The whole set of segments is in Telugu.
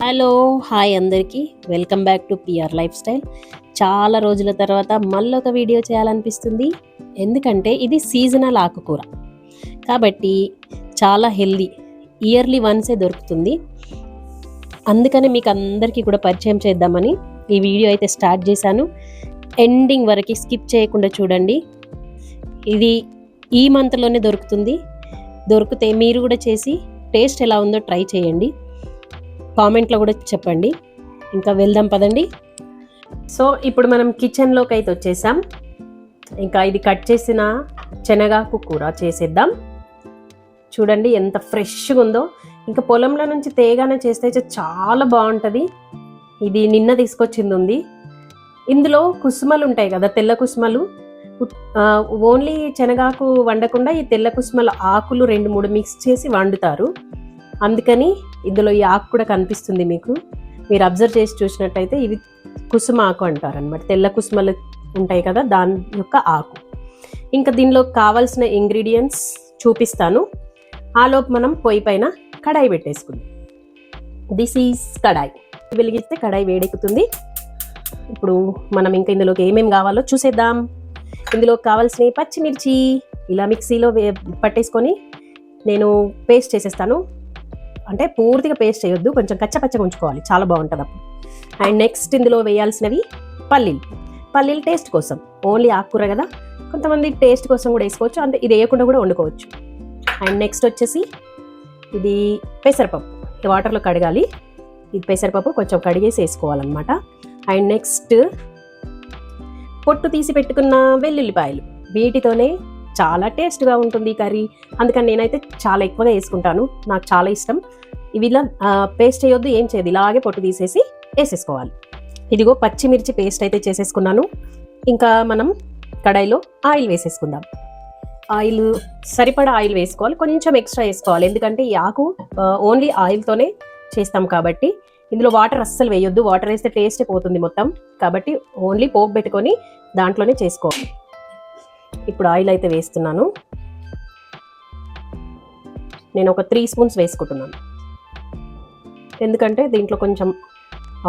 హలో హాయ్ అందరికీ welcome back to PR life style. చాలా రోజుల తర్వాత మళ్ళీ ఒక వీడియో చేయాలనిపిస్తుంది. ఎందుకంటే ఇది సీజనల్ ఆకుకూర కాబట్టి చాలా హెల్దీ, ఇయర్లీ వన్సే దొరుకుతుంది. అందుకని మీకు అందరికీ కూడా పరిచయం చేద్దామని ఈ వీడియో అయితే స్టార్ట్ చేశాను. ఎండింగ్ వరకు స్కిప్ చేయకుండా చూడండి. ఇది ఈ మంత్లోనే దొరుకుతుంది. దొరికితే మీరు కూడా చేసి టేస్ట్ ఎలా ఉందో ట్రై చేయండి. కామెంట్లో కూడా చెప్పండి. ఇంకా వెళ్దాం పదండి. సో ఇప్పుడు మనం కిచెన్లోకి అయితే వచ్చేసాం. ఇంకా ఇది కట్ చేసిన శనగాకు కూర చేసేద్దాం. చూడండి ఎంత ఫ్రెష్గా ఉందో. ఇంకా పొలంలో నుంచి తేగానే చేస్తే చాలా బాగుంటుంది. ఇది నిన్న తీసుకొచ్చింది ఉంది. ఇందులో కుసుమలు ఉంటాయి కదా, తెల్ల కుసుమలు. ఓన్లీ శనగాకు వండకుండా ఈ తెల్ల కుసుమల ఆకులు 2-3 మిక్స్ చేసి వండుతారు. అందుకని ఇందులో ఈ ఆకు కూడా కనిపిస్తుంది మీకు. మీరు అబ్జర్వ్ చేసి చూసినట్టయితే ఇది కుసుమ ఆకు అంటారు అనమాట. తెల్ల కుసుమలు ఉంటాయి కదా, దాని యొక్క ఆకు. ఇంకా దీనిలో కావాల్సిన ఇంగ్రీడియంట్స్ చూపిస్తాను. ఆలోపు మనం పొయ్యి పైన కడాయి పెట్టేసుకుందాం. దిస్ ఈజ్ కడాయి. వెలిగిస్తే కడాయి వేడెక్కుతుంది. ఇప్పుడు మనం ఇంకా ఇందులోకి ఏమేమి కావాలో చూసేద్దాం. ఇందులో కావాల్సిన పచ్చిమిర్చి ఇలా మిక్సీలో పట్టేసుకొని నేను పేస్ట్ చేసేస్తాను. అంటే పూర్తిగా పేస్ట్ చేయొద్దు, కొంచెం కచ్చపచ్చగా ఉంచుకోవాలి, చాలా బాగుంటుంది అప్పుడు. అండ్ నెక్స్ట్ ఇందులో వేయాల్సినవి పల్లీలు టేస్ట్ కోసం. ఓన్లీ ఆకుకూర కదా, కొంతమంది టేస్ట్ కోసం కూడా వేసుకోవచ్చు, అంటే ఇది వేయకుండా కూడా వండుకోవచ్చు. అండ్ నెక్స్ట్ వచ్చేసి ఇది పెసరపప్పు వాటర్లో కడగాలి. ఇది పెసరపప్పు కొంచెం కడిగేసి వేసుకోవాలన్నమాట. అండ్ నెక్స్ట్ పొట్టు తీసి పెట్టుకున్న వెల్లుల్లిపాయలు, వీటితోనే చాలా టేస్ట్గా ఉంటుంది కర్రీ. అందుకని నేనైతే చాలా ఎక్కువగా వేసుకుంటాను, నాకు చాలా ఇష్టం. ఇవి ఇలా పేస్ట్ చేయొద్దు, ఏం చేయదు, ఇలాగే పొట్టు తీసేసి వేసేసుకోవాలి. ఇదిగో పచ్చిమిర్చి పేస్ట్ అయితే చేసేసుకున్నాను. ఇంకా మనం కడాయిలో ఆయిల్ వేసేసుకుందాం. ఆయిల్ సరిపడా ఆయిల్ వేసుకోవాలి, కొంచెం ఎక్స్ట్రా వేసుకోవాలి. ఎందుకంటే ఈ ఆకు ఓన్లీ ఆయిల్తోనే చేస్తాం కాబట్టి ఇందులో వాటర్ అస్సలు వేయొద్దు. వాటర్ వేస్తే టేస్టే పోతుంది మొత్తం. కాబట్టి ఓన్లీ పోపు పెట్టుకొని దాంట్లోనే చేసుకోవాలి. ఇప్పుడు ఆయిల్ అయితే వేస్తున్నాను. నేను ఒక 3 స్పూన్స్ వేసుకుంటున్నాను. ఎందుకంటే దీంట్లో కొంచెం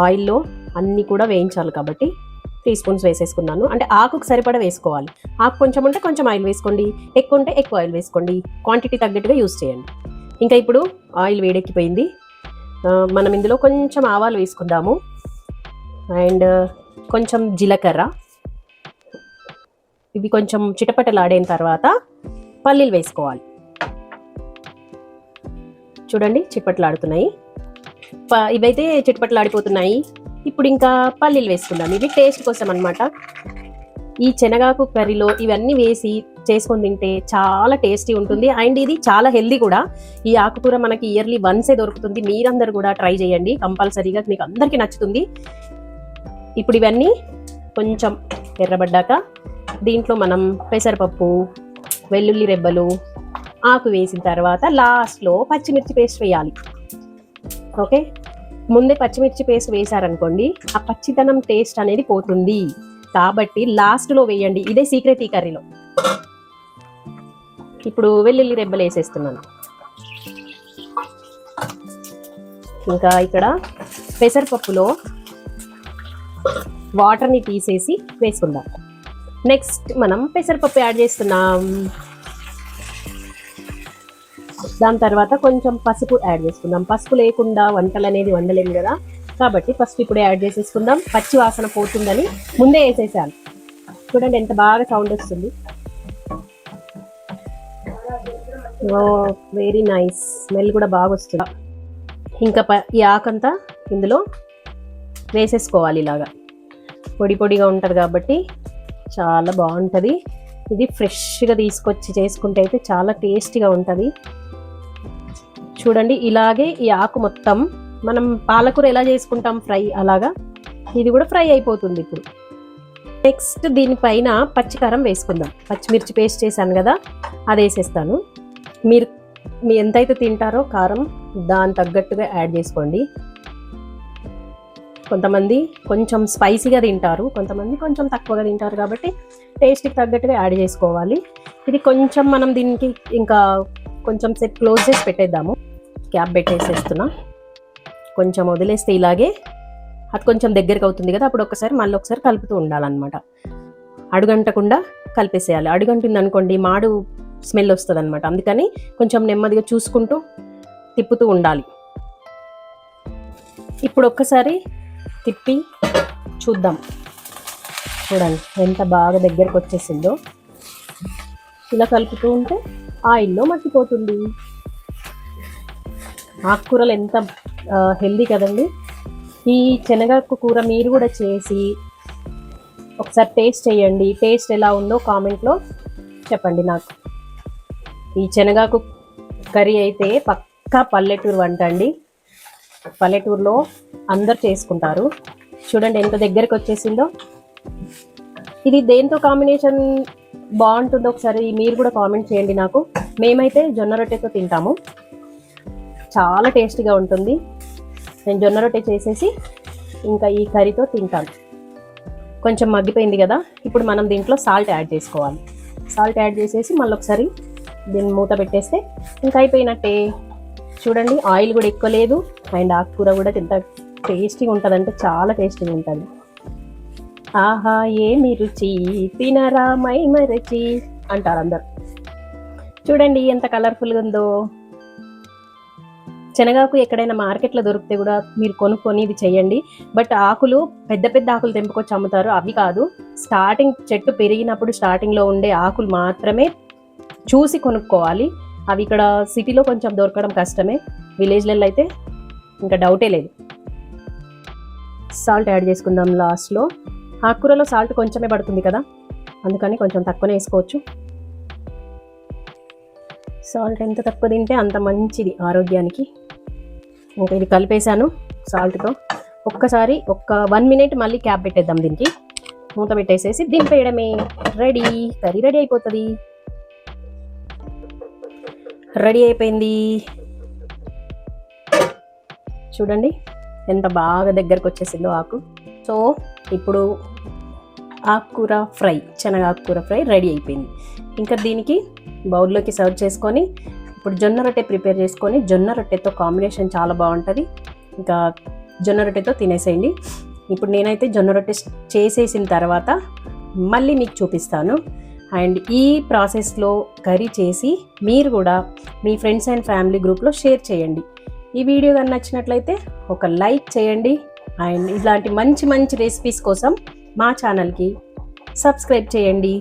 ఆయిల్లో అన్నీ కూడా వేయించాలి కాబట్టి 3 స్పూన్స్ వేసేసుకున్నాను. అంటే ఆకుకు సరిపడా వేసుకోవాలి. ఆకు కొంచెం ఉంటే కొంచెం ఆయిల్ వేసుకోండి, ఎక్కువ ఉంటే ఎక్కువ ఆయిల్ వేసుకోండి. క్వాంటిటీ తగ్గట్టుగా యూజ్ చేయండి. ఇంకా ఇప్పుడు ఆయిల్ వేడెక్కిపోయింది. మనం ఇందులో కొంచెం ఆవాలు వేసుకుందాము. అండ్ కొంచెం జీలకర్ర. ఇవి కొంచెం చిటపటలాడిన తర్వాత పల్లీలు వేసుకోవాలి. చూడండి చిటపటలాడుతున్నాయి, ఇవైతే చిటపటలాడిపోతున్నాయి. ఇప్పుడు ఇంకా పల్లీలు వేసుకుందాం. ఇవి టేస్ట్ కోసం అనమాట. ఈ శనగాకు కర్రీలో ఇవన్నీ వేసి చేసుకొని తింటే చాలా టేస్టీ ఉంటుంది. అండ్ ఇది చాలా హెల్దీ కూడా. ఈ ఆకుకూర మనకి ఇయర్లీ వన్సే దొరుకుతుంది. మీరందరూ కూడా ట్రై చేయండి, కంపల్సరీగా మీకు అందరికీ నచ్చుతుంది. ఇప్పుడు ఇవన్నీ కొంచెం ఎర్రబడ్డాక దీంట్లో మనం పెసరపప్పు, వెల్లుల్లి రెబ్బలు, ఆకు వేసిన తర్వాత లాస్ట్లో పచ్చిమిర్చి పేస్ట్ వేయాలి. ఓకే, ముందే పచ్చిమిర్చి పేస్ట్ వేసారనుకోండి ఆ పచ్చితనం టేస్ట్ అనేది పోతుంది. కాబట్టి లాస్ట్లో వేయండి, ఇదే సీక్రెట్ ఈ కర్రీలో. ఇప్పుడు వెల్లుల్లి రెబ్బలు వేసేస్తున్నాను. ఇంకా ఇక్కడ పెసరపప్పులో వాటర్ని తీసేసి వేసుకుందాం. నెక్స్ట్ మనం పెసరపప్పు యాడ్ చేస్తున్నాం. దాని తర్వాత కొంచెం పసుపు యాడ్ చేసుకుందాం. పసుపు లేకుండా వంటలు అనేది వండలేము కదా, కాబట్టి పసుపు ఇప్పుడే యాడ్ చేసేసుకుందాం. పచ్చి వాసన పోతుందని ముందే వేసేసాను. చూడండి ఎంత బాగా సౌండ్ వస్తుంది. ఓ వెరీ నైస్, స్మెల్ కూడా బాగా వస్తుంది. ఇంకా ఈ ఆకంతా ఇందులో వేసేసుకోవాలి. ఇలాగా పొడి పొడిగా ఉంటుంది కాబట్టి చాలా బాగుంటుంది. ఇది ఫ్రెష్గా తీసుకొచ్చి చేసుకుంటే అయితే చాలా టేస్టీగా ఉంటుంది. చూడండి ఇలాగే ఈ ఆకు మొత్తం మనం పాలకూర ఎలా చేసుకుంటాం ఫ్రై, అలాగా ఇది కూడా ఫ్రై అయిపోతుంది. ఇప్పుడు నెక్స్ట్ దీనిపైన పచ్చికారం వేసుకుందాం. పచ్చిమిర్చి పేస్ట్ చేశాను కదా, అది వేసేస్తాను. మీరు ఎంతైతే తింటారో కారం దాని తగ్గట్టుగా యాడ్ చేసుకోండి. కొంతమంది కొంచెం స్పైసీగా తింటారు, కొంతమంది కొంచెం తక్కువగా తింటారు, కాబట్టి టేస్ట్కి తగ్గట్టుగా యాడ్ చేసుకోవాలి. ఇది కొంచెం మనం దీనికి ఇంకా కొంచెం సేపు క్లోజ్ చేసి పెట్టేద్దాము. క్యాప్ పెట్టేసేస్తున్నా. కొంచెం వదిలేస్తే ఇలాగే అది కొంచెం దగ్గరికి అవుతుంది కదా, అప్పుడు మళ్ళీ ఒకసారి కలుపుతూ ఉండాలన్నమాట. అడుగంటకుండా కలిపేసేయాలి. అడుగంటుంది అనుకోండి మాడు స్మెల్ వస్తుంది అనమాట. అందుకని కొంచెం నెమ్మదిగా చూసుకుంటూ తిప్పుతూ ఉండాలి. ఇప్పుడు ఒక్కసారి తిప్పి చూద్దాం. చూడండి ఎంత బాగా దగ్గరకు వచ్చేసిందో. ఇలా కలుపుతూ ఉంటే ఆయిల్లో మట్టిపోతుంది. ఆకుకూరలు ఎంత హెల్దీ కదండి. ఈ శనగాకు కూర మీరు కూడా చేసి ఒకసారి టేస్ట్ చేయండి. టేస్ట్ ఎలా ఉందో కామెంట్లో చెప్పండి నాకు. ఈ శనగాకు కర్రీ అయితే పక్కా పల్లెటూరు వంట అండి. పల్లెటూరులో అందరు చేసుకుంటారు. చూడండి ఎంత దగ్గరకు వచ్చేసిందో. ఇది దేంతో కాంబినేషన్ బాగుంటుందో ఒకసారి మీరు కూడా కామెంట్ చేయండి నాకు. మేమైతే జొన్న రొట్టెతో తింటాము, చాలా టేస్టీగా ఉంటుంది. నేను జొన్న రొట్టె చేసేసి ఇంకా ఈ కర్రీతో తింటాను. కొంచెం మగ్గిపోయింది కదా, ఇప్పుడు మనం దీంట్లో సాల్ట్ యాడ్ చేసుకోవాలి. సాల్ట్ యాడ్ చేసేసి మళ్ళీ ఒకసారి దీన్ని మూత పెట్టేస్తే ఇంకా అయిపోయినట్టే. చూడండి ఆయిల్ కూడా ఎక్కువ లేదు, అండ్ ఆకుకూర కూడా ఎంత టేస్టీగా ఉంటుంది అంటే చాలా టేస్టీగా ఉంటుంది. ఆహా ఏమి రుచి తినరా మై మరచి అంటారు అందరు. చూడండి ఎంత కలర్ఫుల్గా ఉందో. శనగాకు ఎక్కడైనా మార్కెట్లో దొరికితే కూడా మీరు కొనుక్కొని ఇది చేయండి. బట్ ఆకులు పెద్ద పెద్ద ఆకులు తెంపుకొచ్చి అమ్ముతారు, అవి కాదు. స్టార్టింగ్ చెట్టు పెరిగినప్పుడు స్టార్టింగ్లో ఉండే ఆకులు మాత్రమే చూసి కొనుక్కోవాలి. అవి ఇక్కడ సిటీలో కొంచెం దొరకడం కష్టమే, విలేజ్లలో అయితే ఇంకా డౌటే లేదు. సాల్ట్ యాడ్ చేసుకుందాం లాస్ట్లో. ఆకుకూరలో సాల్ట్ కొంచెమే పడుతుంది కదా, అందుకని కొంచెం తక్కువనే వేసుకోవచ్చు. సాల్ట్ ఎంత తక్కువ తింటే అంత మంచిది ఆరోగ్యానికి. ఇంకా ఇది కలిపేశాను సాల్ట్తో. ఒక్కసారి 1 మినిట్ మళ్ళీ క్యాప్ పెట్టేద్దాం. దీనికి మూత పెట్టేసేసి దింపేయడమే. రెడీ, కర్రీ రెడీ అయిపోతుంది. రెడీ అయిపోయింది. చూడండి ఎంత బాగా దగ్గరకు వచ్చేసిందో ఆకు. సో ఇప్పుడు ఆకుకూర ఫ్రై, శనగాకుకూర ఫ్రై రెడీ అయిపోయింది. ఇంకా దీనికి బౌల్లోకి సర్వ్ చేసుకొని ఇప్పుడు జొన్న రొట్టె ప్రిపేర్ చేసుకొని, జొన్న రొట్టెతో కాంబినేషన్ చాలా బాగుంటుంది. ఇంకా జొన్న రొట్టెతో తినేసేయండి. ఇప్పుడు నేనైతే జొన్న రొట్టె చేసేసిన తర్వాత మళ్ళీ మీకు చూపిస్తాను. అండ్ ఈ ప్రాసెస్లో కర్రీ చేసి మీరు కూడా మీ ఫ్రెండ్స్ అండ్ ఫ్యామిలీ గ్రూప్లో షేర్ చేయండి. ఈ వీడియో కానీ నచ్చినట్లయితే ఒక లైక్ చేయండి. అండ్ ఇలాంటి మంచి మంచి రెసిపీస్ కోసం మా ఛానల్కి సబ్స్క్రైబ్ చేయండి.